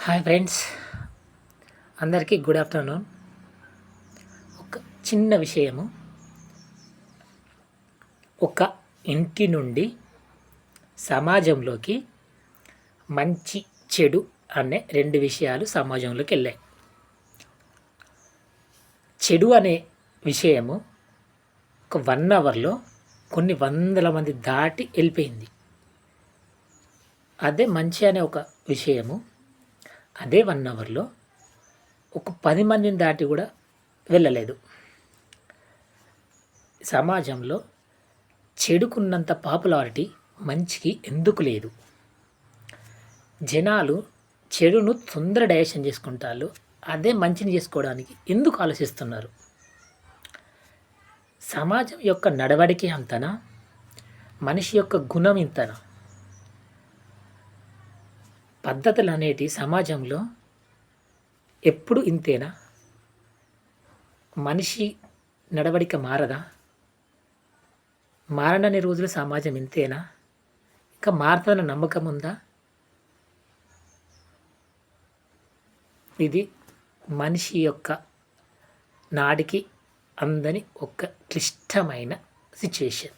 Hi friends, అందరికీ good afternoon. ఒక చిన్న విషయము. ఒక ఇంటి నుండి సమాజంలోకి మంచి చెడు అనే రెండు విషయాలు సమాజంలోకి వెళ్ళాయి. చెడు అనే విషయము ఒక 1 అవర్లో కొన్ని వందల మంది దాటి వెళ్ళిపోయింది. అదే మంచి అనే ఒక విషయము అదే 1 అవర్లో ఒక 10 మందిని దాటి కూడా వెళ్ళలేదు. సమాజంలో చెడుకున్నంత పాపులారిటీ మంచికి ఎందుకు లేదు? జనాలు చెడును తొందర డైజెషన్ చేసుకుంటారు, అదే మంచిని చేసుకోవడానికి ఎందుకు ఆలోచిస్తున్నారు? సమాజం యొక్క నడవడికి అంతనా? మనిషి యొక్క గుణం ఇంతనా? పద్ధతులు అనేటి సమాజంలో ఎప్పుడు ఇంతేనా? మనిషి నడవడిక మారదా? మారనని రోజులు సమాజం ఇంతేనా? ఇంకా మారుతుందన్న నమ్మకం ఉందా? ఇది మనిషి యొక్క నాడికి అందని ఒక క్లిష్టమైన సిచ్యువేషన్.